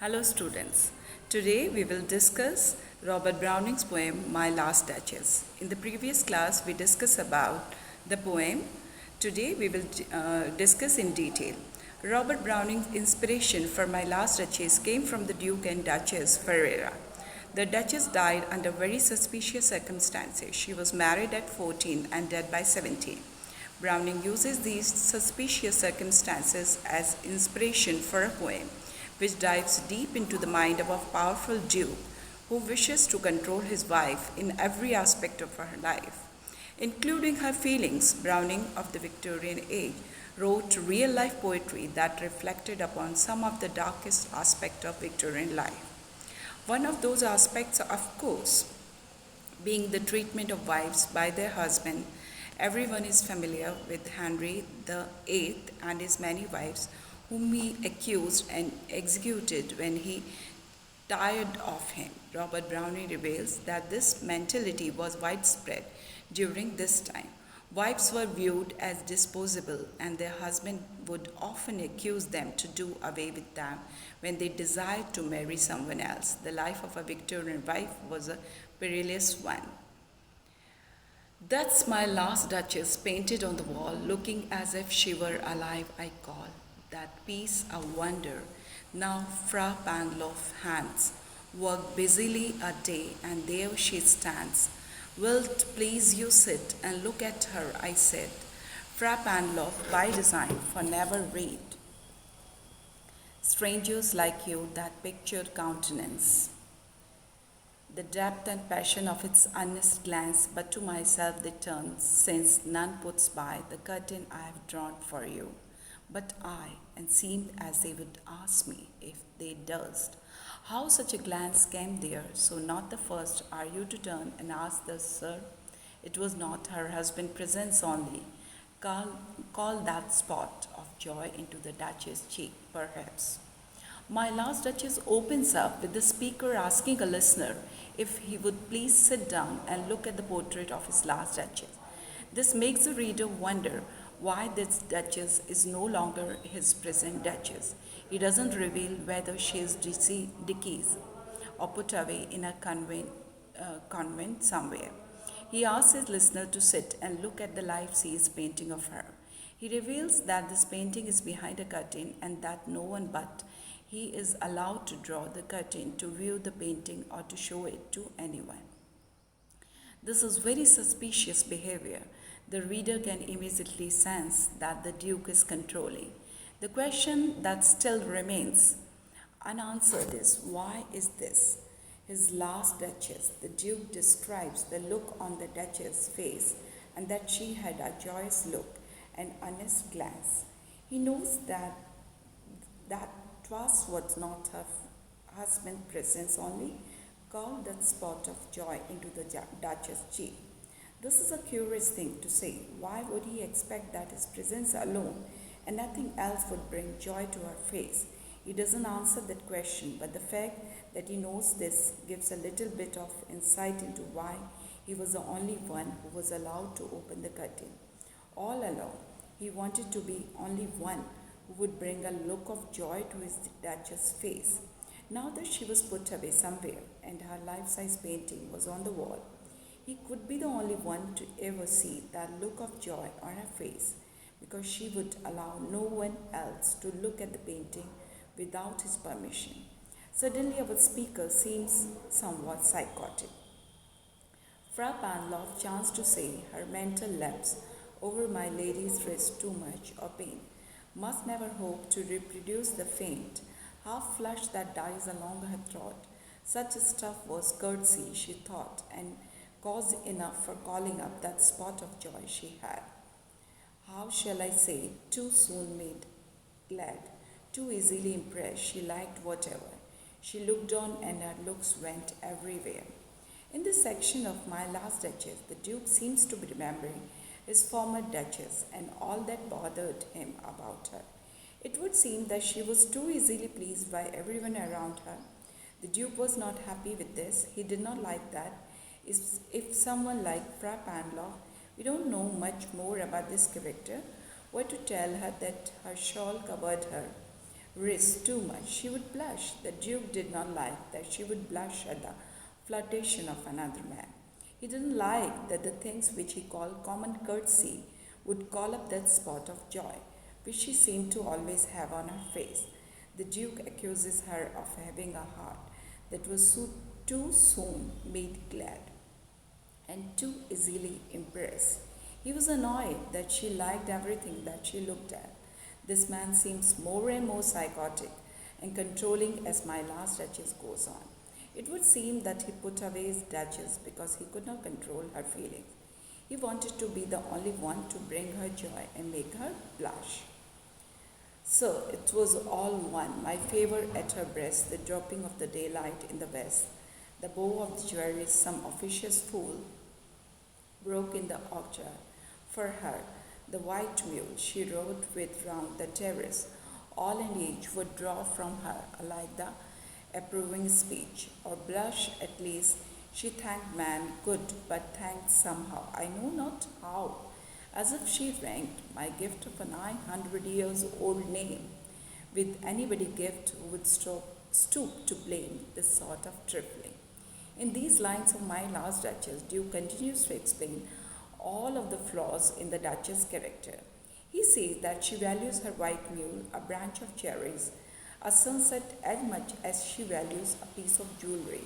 Hello students. Today we will discuss Robert Browning's poem My Last Duchess. In the previous class we discussed about the poem. Today we will discuss in detail. Robert Browning's inspiration for My Last Duchess came from the Duke and Duchess Ferrara. The Duchess died under very suspicious circumstances. She was married at 14 and dead by 17. Browning uses these suspicious circumstances as inspiration for a poem which dives deep into the mind of a powerful duke who wishes to control his wife in every aspect of her life, including her feelings. Browning, of the Victorian age, wrote real life poetry that reflected upon some of the darkest aspects of Victorian life. One of those aspects, of course, being the treatment of wives by their husband. Everyone is familiar with Henry VIII and his many wives, whom he accused and executed when he tired of him. Robert Browning reveals that this mentality was widespread during this time. Wives were viewed as disposable, and their husband would often accuse them to do away with them when they desired to marry someone else. The life of a Victorian wife was a perilous one. That's my last duchess, painted on the wall, looking as if she were alive, I call that piece a wonder. Now Fra Pangloss hands work busily a day, and there she stands. Will't please you sit and look at her, I said. Fra Pangloss by design, for never read strangers like you that pictured countenance, the depth and passion of its earnest glance, but to myself they turn, since none puts by the curtain I have drawn for you. But I, and seemed as they would ask me if they durst, how such a glance came there, so not the first are you to turn and ask thus, sir? It was not her husband's presence only. Call that spot of joy into the Duchess' cheek, perhaps. My Last Duchess opens up with the speaker asking a listener if he would please sit down and look at the portrait of his last Duchess. This makes the reader wonder why this Duchess is no longer his present Duchess. He doesn't reveal whether she is deceased or put away in a convent somewhere. He asks his listener to sit and look at the life-size painting of her. He reveals that this painting is behind a curtain and that no one but he is allowed to draw the curtain to view the painting or to show it to anyone. This is very suspicious behavior. The reader can immediately sense that the Duke is controlling. The question that still remains unanswered is, why is this? His last Duchess, the Duke describes the look on the Duchess' face, and that she had a joyous look, an earnest glance. He knows that 'twas was not her husband's presence only, called that spot of joy into the Duchess' cheek. This is a curious thing to say. Why would he expect that his presence alone and nothing else would bring joy to her face? He doesn't answer that question, but the fact that he knows this gives a little bit of insight into why he was the only one who was allowed to open the curtain. All along, he wanted to be only one who would bring a look of joy to his Duchess' face. Now that she was put away somewhere and her life-size painting was on the wall, he could be the only one to ever see that look of joy on her face, because she would allow no one else to look at the painting without his permission. Suddenly our speaker seems somewhat psychotic. Fra Pangloss chanced to say, her mental lapse over my lady's wrist too much, or pain, must never hope to reproduce the faint half flush that dies along her throat. Such stuff was courtesy, she thought, and cause enough for calling up that spot of joy she had. How shall I say, too soon made glad, too easily impressed, she liked whatever. She looked on and her looks went everywhere. In this section of My Last Duchess, the Duke seems to be remembering his former Duchess and all that bothered him about her. It would seem that she was too easily pleased by everyone around her. The Duke was not happy with this. He did not like that. If someone like Fra Pangloss, we don't know much more about this character, were to tell her that her shawl covered her, risk too much, she would blush. The Duke did not like that she would blush at the flirtation of another man. He didn't like that the things which he called common courtesy would call up that spot of joy which she seemed to always have on her face. The Duke accuses her of having a heart that was too soon made glad and too easily impressed. He was annoyed that she liked everything that she looked at. This man seems more and more psychotic and controlling as my last Duchess goes on. It would seem that he put away his Duchess because he could not control her feelings. He wanted to be the only one to bring her joy and make her blush. So it was all one, my favor at her breast, the dropping of the daylight in the west, the bow of the jewelry some officious fool broke in the orchard. For her, the white mule she rode with round the terrace, all in age would draw from her alike the approving speech, or blush at least. She thanked man good, but thanked somehow, I know not how, as if she ranked my gift of a 900 years old name with anybody gift who would stoop to blame this sort of trifling. In these lines of My Last Duchess, Duke continues to explain all of the flaws in the Duchess' character. He says that she values her white mule, a branch of cherries, a sunset as much as she values a piece of jewelry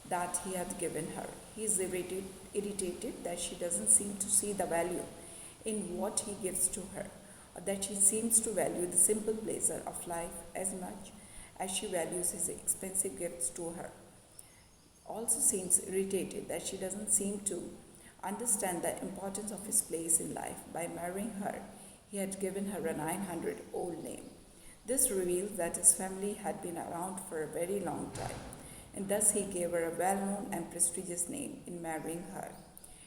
that he had given her. He is irritated that she doesn't seem to see the value in what he gives to her, or that she seems to value the simple pleasure of life as much as she values his expensive gifts to her. Also seems irritated that she doesn't seem to understand the importance of his place in life. By marrying her, he had given her a 900-old name. This reveals that his family had been around for a very long time, and thus he gave her a well-known and prestigious name in marrying her.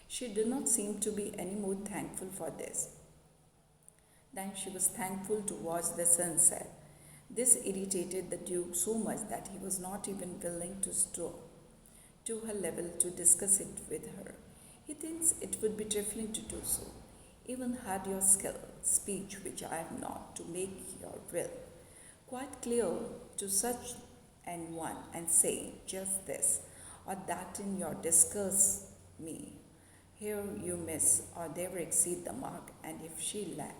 She did not seem to be any more thankful for this than she was thankful to watch the sunset. This irritated the Duke so much that he was not even willing to stoop to her level to discuss it with her. He thinks it would be trifling to do so. Even had your skill, speech which I have not, to make your will quite clear to such an one, and say just this or that in your discourse me. Here you miss or there exceed the mark, and if she lack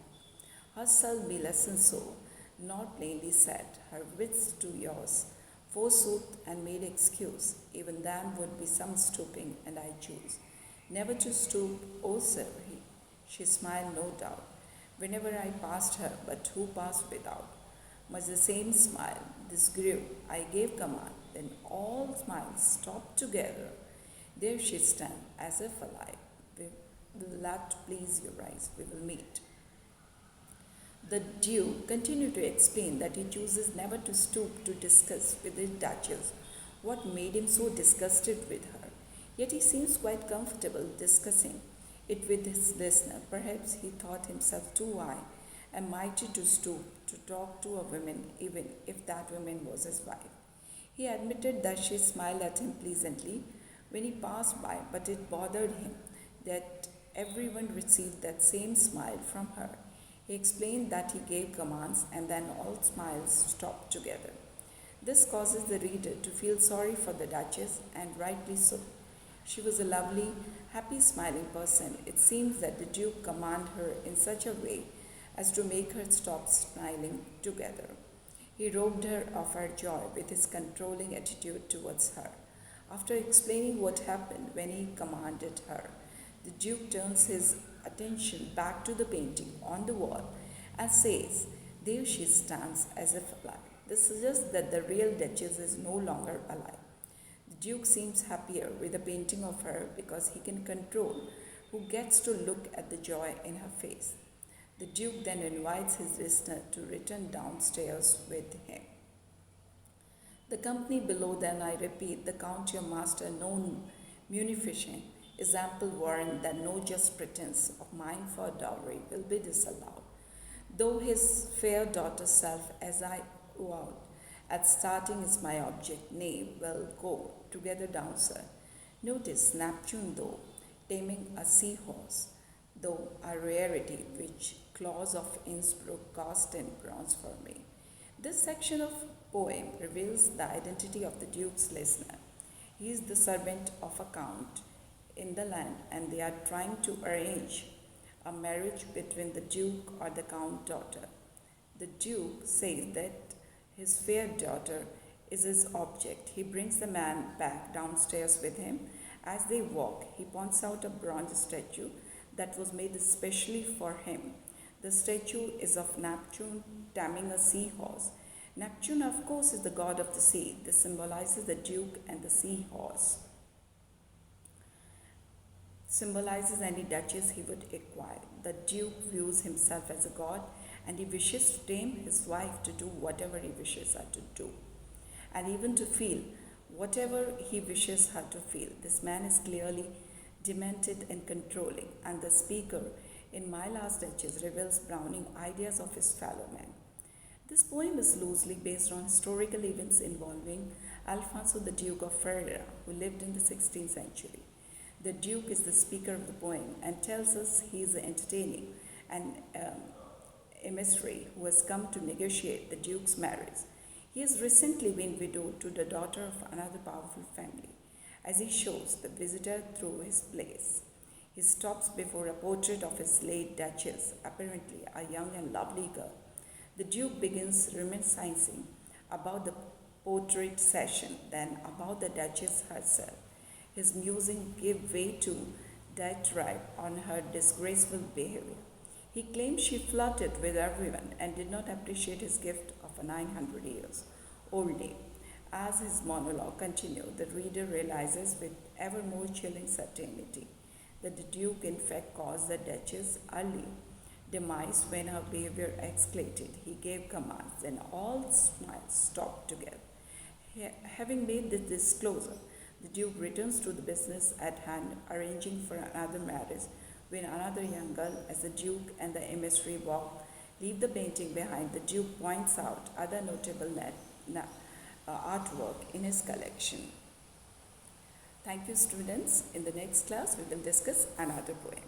herself be lessened so, not plainly set, her wits to yours, forsooth and made excuse, even then would be some stooping, and I choose never to stoop, oh sir, she smiled no doubt, whenever I passed her, but who passed without? Much the same smile, this grew, I gave command, then all smiles stopped together. There she stand, as if alive. We will that please your eyes, we will meet. The Duke continued to explain that he chooses never to stoop to discuss with his Duchess what made him so disgusted with her. Yet he seems quite comfortable discussing it with his listener. Perhaps he thought himself too high and mighty to stoop to talk to a woman, even if that woman was his wife. He admitted that she smiled at him pleasantly when he passed by, but it bothered him that everyone received that same smile from her. He explained that he gave commands and then all smiles stopped together. This causes the reader to feel sorry for the Duchess, and rightly so. She was a lovely, happy, smiling person. It seems that the Duke commanded her in such a way as to make her stop smiling together. He robbed her of her joy with his controlling attitude towards her. After explaining what happened when he commanded her, the Duke turns his attention back to the painting on the wall and says, there she stands as if alive. This suggests that the real Duchess is no longer alive. The Duke seems happier with the painting of her because he can control who gets to look at the joy in her face. The Duke then invites his listener to return downstairs with him. The company below then, I repeat, the Count your master, known munificent, is ample warrant that no just pretence of mine for dowry will be disallowed. Though his fair daughter's self, as I vowed at starting, is my object, nay, well, go together down, sir. Notice Neptune, though, taming a seahorse, though a rarity which claws of Innsbruck cast in bronze for me. This section of poem reveals the identity of the Duke's listener. He is the servant of a count in the land, and they are trying to arrange a marriage between the Duke or the Count daughter. The Duke says that his fair daughter is his object. He brings the man back downstairs with him. As they walk, he points out a bronze statue that was made especially for him. The statue is of Neptune taming a seahorse. Neptune, of course, is the god of the sea. This symbolizes the Duke, and the seahorse symbolizes any duchess he would acquire. The Duke views himself as a god, and he wishes to tame his wife to do whatever he wishes her to do, and even to feel whatever he wishes her to feel. This man is clearly demented and controlling, and the speaker in My Last Duchess reveals Browning ideas of his fellow men. This poem is loosely based on historical events involving Alfonso the Duke of Ferrara, who lived in the 16th century. The Duke is the speaker of the poem and tells us he is entertaining an emissary who has come to negotiate the Duke's marriage. He has recently been widowed to the daughter of another powerful family. As he shows the visitor through his place, he stops before a portrait of his late duchess, apparently a young and lovely girl. The Duke begins reminiscing about the portrait session, then about the duchess herself. His musing gave way to diatribe on her disgraceful behavior. He claimed she flirted with everyone and did not appreciate his gift of a 900 years old name. As his monologue continued, the reader realizes with ever more chilling certainty that the Duke in fact caused the Duchess' early demise when her behavior escalated. He gave commands, and all smiles stopped together. Having made this disclosure, the Duke returns to the business at hand, arranging for another marriage when another young girl, as the Duke and the emissary walk, leave the painting behind. The Duke points out other notable artwork in his collection. Thank you, students. In the next class, we will discuss another poem.